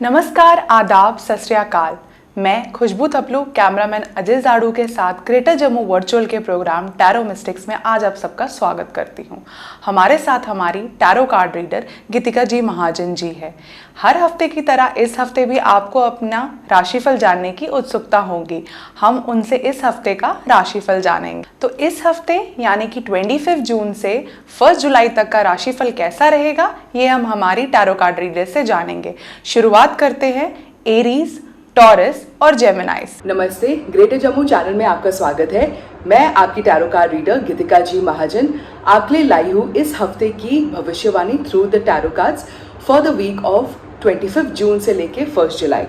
नमस्कार, आदाब, सत श्री अकाल। मैं खुशबू थपलू कैमरामैन अजय जाड़ू के साथ ग्रेटर जम्मू वर्चुअल के प्रोग्राम टैरो मिस्टिक्स में आज आप सबका स्वागत करती हूं। हमारे साथ हमारी tarot card reader Geetika ji Mahajan ji है। हर हफ्ते की तरह इस हफ्ते भी आपको अपना राशिफल जानने की उत्सुकता होगी। हम उनसे इस हफ्ते का राशिफल जानेंगे। तो इस हफ्ते यानी कि 25 जून से 1 जुलाई तक का राशिफल कैसा रहेगा, ये हम हमारी टैरो कार्ड रीडर से जानेंगे। शुरुआत करते हैं एरीज, टॉरस और जेमिनाइज। नमस्ते, ग्रेटर जम्मू चैनल में आपका स्वागत है। मैं आपकी tarot card reader Geetika ji Mahajan आपके लिए लाई हूँ इस हफ्ते की भविष्यवाणी through the tarot cards for the week of 25 June से लेके 1 जुलाई।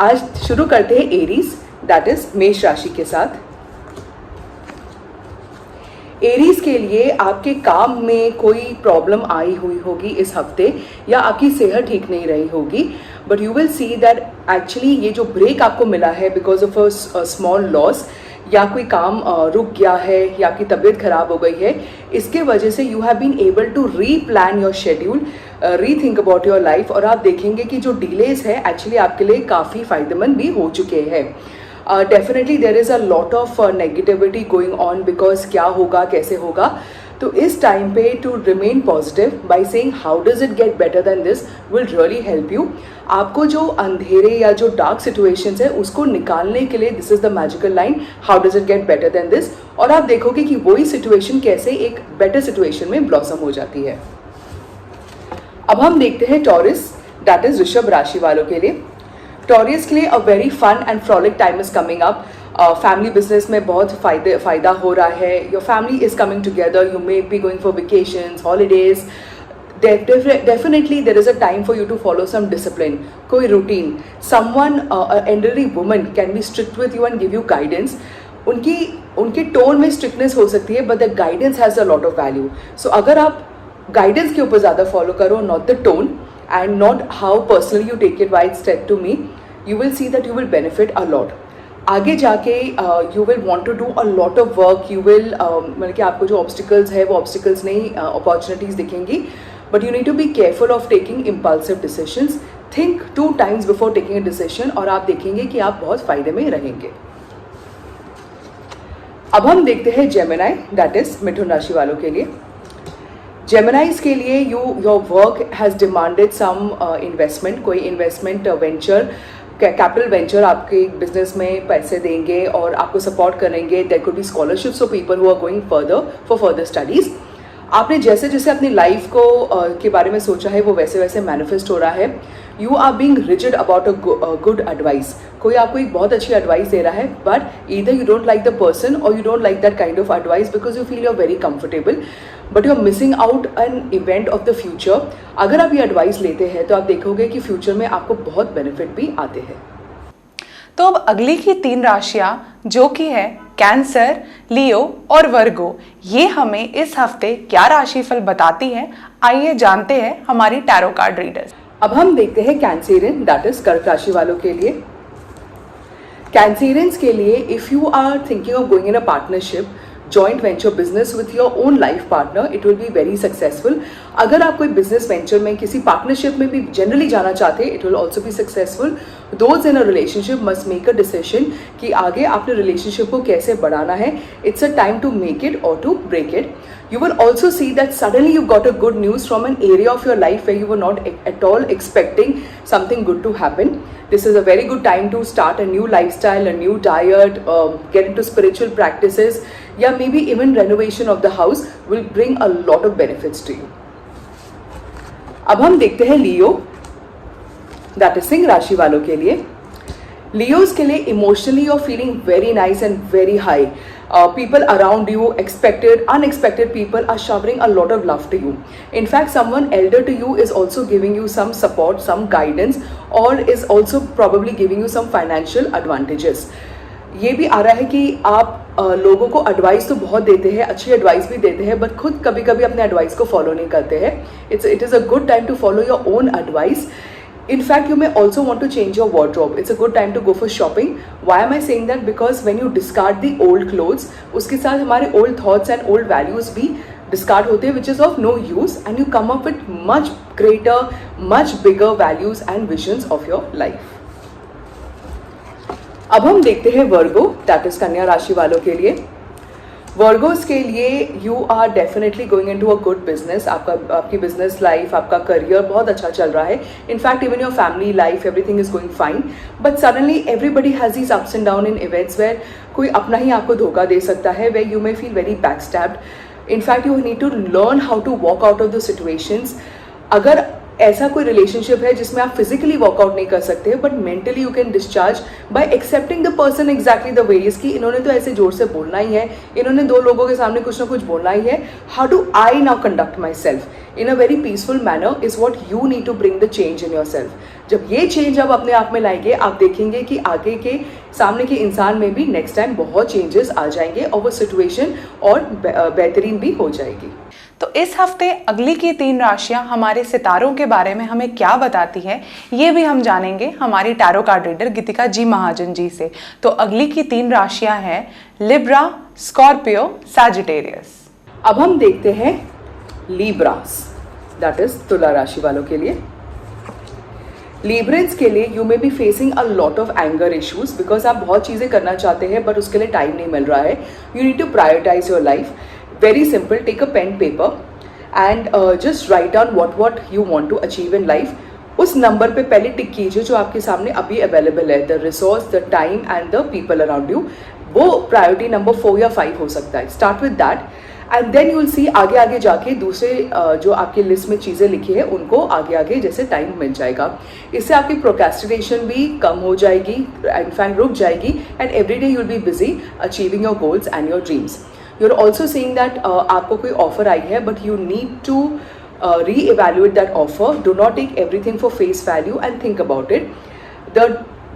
आज शुरू करते हैं एरीज, दैट इज मेष राशि के साथ। एरीज के लिए आपके काम में कोई प्रॉब्लम आई हुई होगी इस हफ्ते, या आपकी सेहत ठीक नहीं रही होगी, but you will see that actually ये जो ब्रेक आपको मिला है because of a small loss, या कोई काम रुक गया है या आपकी तबीयत खराब हो गई है, इसके वजह से you have been able to replan your schedule, rethink about your life, और आप देखेंगे कि जो डिलेज है एक्चुअली आपके लिए काफ़ी फायदेमंद भी हो चुके हैं। Definitely there is a lot of negativity going on because क्या होगा कैसे होगा। तो इस टाइम पे to remain positive by saying how does it get better then this will really help you. आपको जो अंधेरे या जो डार्क सिचुएशंस है उसको निकालने के लिए this is the magical line, how does it get better then this, और आप देखोगे कि वही सिचुएशन कैसे एक बेटर सिचुएशन में ब्लॉसम हो जाती है। अब हम देखते हैं टॉरस, दैट इज वृषभ राशि वालों के लिए। टॉरस के लिए a very fun and frolic time is coming up. Family business में बहुत फायदा हो रहा है। Your family is coming together, you may be going for vacations, holidays. Definitely there is a time for you to follow some discipline, कोई routine. Someone, an elderly woman can be strict with you and give you guidance. उनके tone में strictness हो सकती है, but the guidance has a lot of value. So अगर आप guidance के ऊपर ज़्यादा फॉलो करो, not the tone and not how personally you take it right step to me, you will see that you will benefit a lot. आगे जाके you will want to do a lot of work, you will मतलब कि आपको जो obstacles है वो obstacles नहीं opportunities दिखेंगी, but you need to be careful of taking impulsive decisions. Think 2 times before taking a decision, और आप देखेंगे कि आप बहुत फायदे में रहेंगे। अब हम देखते हैं जेमिनाई, दैट इज मिथुन राशि वालों के लिए। जेमिनाइज के लिए your work has demanded some investment, कोई इन्वेस्टमेंट वेंचर, कैपिटल वेंचर आपके बिजनेस में पैसे देंगे और आपको सपोर्ट करेंगे। There could be scholarships for people who are going for further studies. आपने जैसे जैसे अपनी लाइफ को के बारे में सोचा है वो वैसे वैसे मैनिफेस्ट हो रहा है। You are being rigid about a good advice. कोई आपको एक बहुत अच्छी एडवाइस दे रहा है, but either you don't like the person और you don't like that kind of advice because you feel you are very comfortable, but you are missing out an event of the future. अगर आप ये advice लेते हैं तो आप देखोगे कि फ्यूचर में आपको बहुत बेनिफिट भी आते हैं। तो अब अगली की 3 राशियां जो कि है कैंसर, लियो और वर्गो, ये हमें इस हफ्ते क्या राशिफल बताती है, आइए जानते हैं हमारी टैरो कार्ड रीडर्स। अब हम देखते हैं कैंसेरियन, दैट इज कर्क राशि वालों के लिए। कैंसेरियंस के लिए if you are thinking of going in a partnership, joint venture business with your own life partner, it will be very successful. अगर आप कोई बिजनेस वेंचर में किसी पार्टनरशिप में भी जनरली जाना चाहते हैं, it will also be successful. Those in a relationship must make a decision कि आगे आपने रिलेशनशिप को कैसे बढ़ाना है। It's a time to make it और to break it. You will also see that suddenly you got a good news from an area of your life where you were not at all expecting something good to happen. This is a very good time to start a new lifestyle, a new diet, get into spiritual practices, yeah, maybe even renovation of the house will bring a lot of benefits to you. अब हम देखते हैं लियो, that is Singh राशि वालों के लिए। Leos के लिए emotionally you are feeling very nice and very high. People around you, expected, unexpected people are showering a lot of love to you. In fact, someone elder to you is also giving you some support, some guidance, or is also probably giving you some financial advantages. ये भी आ रहा है कि आप लोगों को advice तो बहुत देते हैं, अच्छी एडवाइस भी देते हैं, बट खुद कभी कभी अपने एडवाइस को फॉलो नहीं करते हैं. It is a good time to follow your own advice. In fact, you may also want to change your wardrobe. It's a good time to go for shopping. Why am I saying that? Because when you discard the old clothes, उसके साथ हमारे old thoughts and old values भी discard होते हैं, which is of no use, and you come up with much greater, much bigger values and visions of your life. अब हम देखते हैं वर्गो, दैट इज कन्या राशि वालों के लिए. वर्गोस के लिए you are definitely going into a good business. आपकी बिजनेस लाइफ, आपका करियर बहुत अच्छा चल रहा है. In fact even your family life, everything is going fine. But suddenly everybody has these ups and down in events where कोई अपना ही आपको धोखा दे सकता है, where you may feel very backstabbed. In fact you need to learn how to walk out of the situations. अगर ऐसा कोई रिलेशनशिप है जिसमें आप फिजिकली वर्कआउट नहीं कर सकते, but mentally you can discharge by accepting the person exactly the way is. कि इन्होंने तो ऐसे जोर से बोलना ही है, इन्होंने दो लोगों के सामने कुछ ना कुछ बोलना ही है. How do I now conduct myself in a very peaceful manner is what you need to bring the change in yourself. जब ये चेंज आप अपने आप में लाएंगे, आप देखेंगे कि आगे के सामने के इंसान में भी नेक्स्ट टाइम बहुत चेंजेस आ जाएंगे और वो सिचुएशन और बेहतरीन भी हो जाएगी. तो इस हफ्ते अगली की 3 राशियां हमारे सितारों के बारे में हमें क्या बताती है, ये भी हम जानेंगे हमारी tarot card reader Geetika ji Mahajan ji से. तो अगली की 3 राशियां हैं लिब्रा, स्कॉर्पियो, सैजिटेरियस. अब हम देखते हैं लीब्रास, दैट इज तुला राशि वालों के लिए. लीब्रेंस के लिए you may be facing a lot of anger issues because आप बहुत चीज़ें करना चाहते हैं बट उसके लिए टाइम नहीं मिल रहा है. You need to prioritise your life. Very simple, take a pen paper and just write down what you want to achieve in life. उस नंबर पे पहले टिक कीजिए जो आपके सामने अभी अवेलेबल है, the resource, the time and the people around you. वो प्रायोरिटी नंबर 4 या 5 हो सकता है. Start with that and then you will see आगे आगे जाके दूसरे जो आपकी लिस्ट में चीज़ें लिखी है उनको आगे आगे जैसे टाइम मिल जाएगा. इससे आपकी प्रोक्रेस्टिनेशन भी कम हो जाएगी, इनफैक्ट रुक जाएगी, and every day you will be busy achieving your goals and your dreams. You're also seeing that आपको कोई ऑफर आई है but you need to re-evaluate that offer. Do not take everything for face value and think about it. The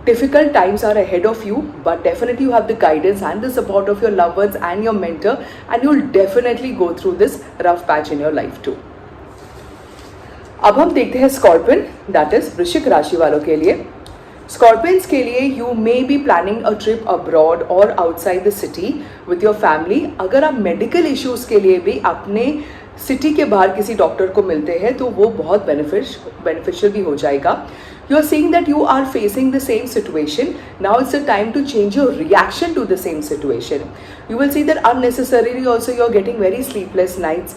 difficult times are ahead of you, but definitely you have the guidance and the support of your loved ones and your mentor, and you'll definitely go through this rough patch in your life too. अब हम देखते हैं scorpion, that is वृश्चिक राशि वालों के लिए. Scorpions के लिए you may be planning a trip abroad और outside the city with your family. अगर आप मेडिकल इश्यूज़ के लिए भी अपने सिटी के बाहर किसी डॉक्टर को मिलते हैं तो वो बहुत बेनिफिशियल भी हो जाएगा. You are seeing that you are facing the same situation. Now it's the time to change your reaction to the same situation. You will see that unnecessarily also you are getting very sleepless nights.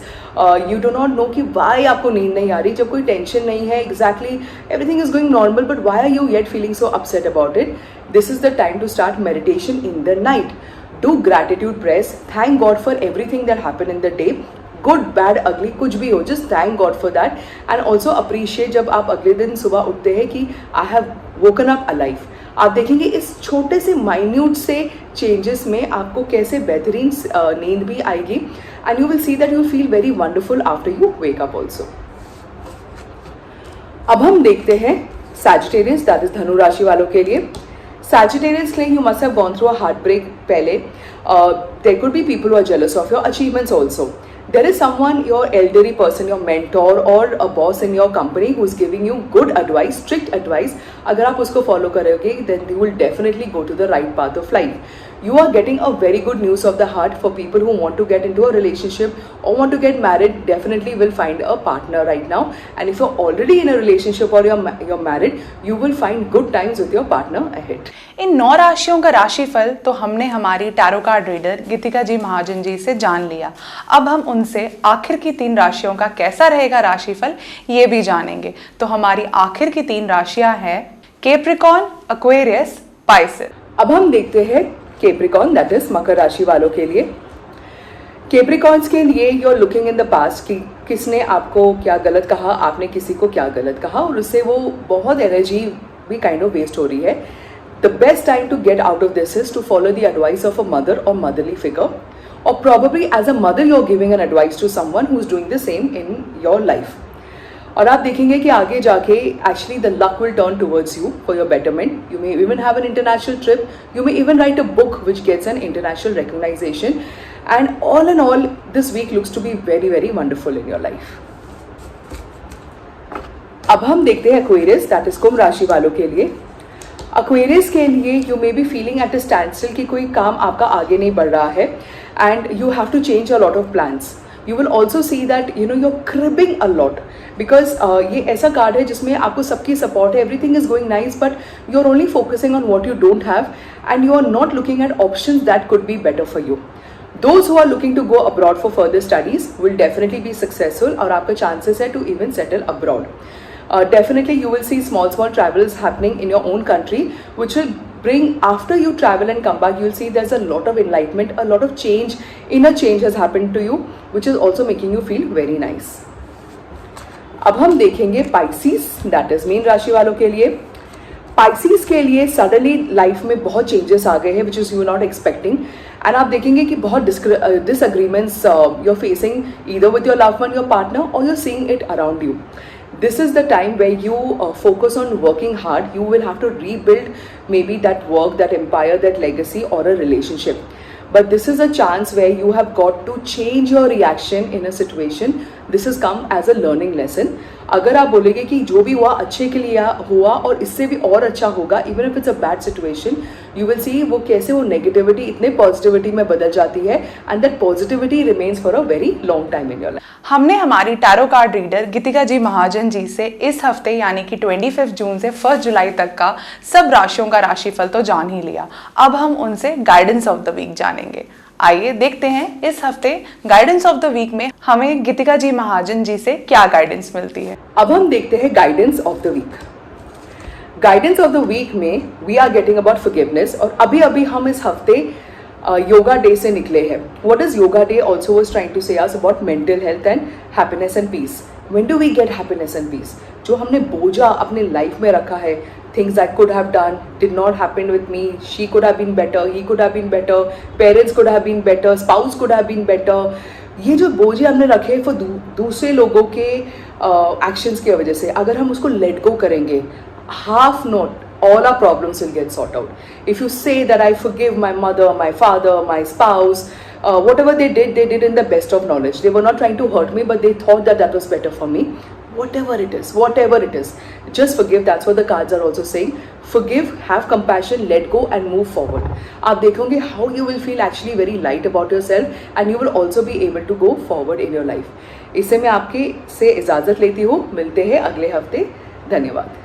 You do not know कि why आपको नींद नहीं आ रही जब कोई tension नहीं है. Exactly, everything is going normal, but why are you yet feeling so upset about it? This is the time to start meditation in the night. Do gratitude prayers. Thank God for everything that happened in the day. Good bad अगली कुछ भी हो, just thank God for that and also appreciate जब आप अगले दिन सुबह उठते हैं कि I have woken up alive. आप देखेंगे इस छोटे से माइन्यूट से चेंजेस में आपको कैसे बेहतरीन नींद भी आएगी and you will see that you feel very wonderful after you wake up also. अब हम देखते हैं सैजिटेरियस, दैट इज धनु राशि वालों के लिए. Sagittarius के लिए you must have gone through a heartbreak पहले. There could be people who are jealous of your achievements also. There is someone, your elderly person, your mentor or a boss in your company who is giving you good advice, strict advice. अगर आप उसको follow करोगे then you will definitely go to the right path of life. You are getting a very good news of the heart for people who want to get into a relationship or want to get married. Definitely will find a partner right now. And if you're already in a relationship or you're married, you will find good times with your partner ahead. इन 9 राशियों का राशिफल तो हमने हमारी tarot card reader Geetika ji Mahajan ji से जान लिया. अब हम उनसे आखिर की 3 राशियों का कैसा रहेगा राशिफल ये भी जानेंगे. तो हमारी आखिर की 3 राशियां हैं कैप्रिकॉर्न, एक्वेरियस, पाइसेस. अब हम देखते हैं कैप्रिकॉर्न, दैट इज मकर राशि वालों के लिए. कैप्रिकॉर्न्स के लिए you are looking in the past कि किसने आपको क्या गलत कहा, आपने किसी को क्या गलत कहा और उससे वो बहुत एनर्जी भी काइंड ऑफ वेस्ट हो रही है. The best time to get out of this is to follow the advice of a mother or motherly figure, or probably as a mother you're giving an advice to someone who's doing the same in your life. और आप देखेंगे कि आगे जाके actually the luck will turn towards you for your betterment. You may even have an international trip. You may even write a book which gets an international recognition. And all in all, this week looks to be very, very wonderful in your life. अब हम देखते हैं Aquarius, that is कुंभ राशि वालों के लिए. Aquarius के लिए you may be feeling at a standstill कि कोई काम आपका आगे नहीं बढ़ रहा है and you have to change a lot of plans. You will also see that you're cribbing a lot, because ये ऐसा कार्ड है जिसमें आपको सबकी सपोर्ट है, everything is going nice, but you are only focusing on what you don't have and you are not looking at options that could be better for you. Those who are looking to go abroad for further studies will definitely be successful, और आपका chances है to even settle abroad. Definitely you will see small travels happening in your own country, which will bring, after you travel and come back, you will see there's a lot of enlightenment, a lot of change, inner change has happened to you, which is also making you feel very nice. अब हम देखेंगे Pisces, that is mean राशि वालों के लिए. Pisces के लिए suddenly life में बहुत चेंजेस आ गए हैं, which is you not expecting, and आप देखेंगे कि बहुत disagreements you are facing either with your love one, your partner, और you are seeing it around you. This is the time where you focus on working hard. You will have to rebuild maybe that work, that empire, that legacy, or a relationship. But this is a chance where you have got to change your reaction in a situation. This has come as a learning lesson. अगर आप बोलेंगे कि जो भी हुआ अच्छे के लिए हुआ और इससे भी और अच्छा होगा, even if it's a bad situation, you will सी वो कैसे वो नेगेटिविटी इतने पॉजिटिविटी में बदल जाती है, and that positivity remains for a very long time in your life. हमने हमारी tarot card reader Geetika ji Mahajan ji से इस हफ्ते यानी कि 25 जून से 1 जुलाई तक का सब राशियों का राशिफल तो जान ही लिया. अब हम उनसे गाइडेंस ऑफ द वीक जानेंगे. आइए देखते हैं इस हफ्ते गाइडेंस ऑफ द वीक में हमें गीतिका जी महाजन जी से क्या गाइडेंस मिलती है. अब हम देखते हैं guidance of the week. Guidance of the week में we are getting about forgiveness, और अभी अभी हम इस हफ्ते योगा डे से निकले हैं. What is yoga day also was trying to say us about mental health and happiness and peace. When do we get happiness and peace? जो हमने बोझा अपने लाइफ में रखा है, things that could have done did not happen with me, she could have been better, he could have been better, parents could have been better, spouse could have been better, ये जो बोझे हमने रखे वो दूसरे लोगों के एक्शंस की वजह से, अगर हम उसको लेट गो करेंगे, half not all our problems will get sorted out. If you say that I forgive my mother, my father, my spouse, whatever they did in the best of knowledge. They were not trying to hurt me, but they thought that that was better for me. Whatever it is, just forgive. That's what the cards are also saying. Forgive, have compassion, let go and move forward. आप देखोगे how you will feel actually very light about yourself, and you will also be able to go forward in your life. इससे मैं आपके से इजाज़त लेती हूँ. मिलते हैं अगले हफ्ते. धन्यवाद.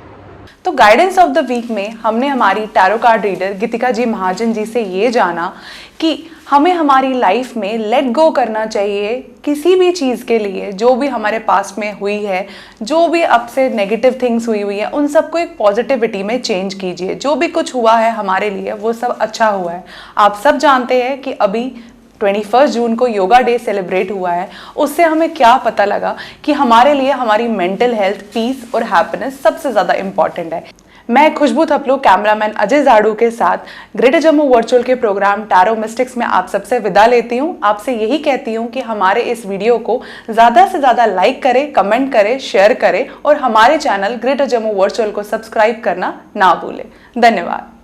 तो गाइडेंस ऑफ द वीक में हमने हमारी tarot card reader Geetika ji Mahajan ji से ये जाना कि हमें हमारी लाइफ में लेट गो करना चाहिए किसी भी चीज़ के लिए, जो भी हमारे पास में हुई है, जो भी अब से नेगेटिव थिंग्स हुई है, उन सबको एक पॉजिटिविटी में चेंज कीजिए. जो भी कुछ हुआ है हमारे लिए वो सब अच्छा हुआ है. आप सब जानते हैं कि अभी 21 जून को योगा डे सेलिब्रेट हुआ है. उससे हमें क्या पता लगा कि हमारे लिए हमारी मेंटल हेल्थ, पीस और हैप्पीनेस सबसे ज़्यादा इम्पॉर्टेंट है. मैं खुशबू थपलू कैमरामैन अजय जाड़ू के साथ ग्रेटर जम्मू वर्चुअल के प्रोग्राम टैरो मिस्टिक्स में आप सबसे विदा लेती हूँ. आपसे यही कहती हूँ कि हमारे इस वीडियो को ज़्यादा से ज़्यादा लाइक करें, कमेंट करें, शेयर करें और हमारे चैनल ग्रेटर जम्मू वर्चुअल को सब्सक्राइब करना ना भूलें. धन्यवाद.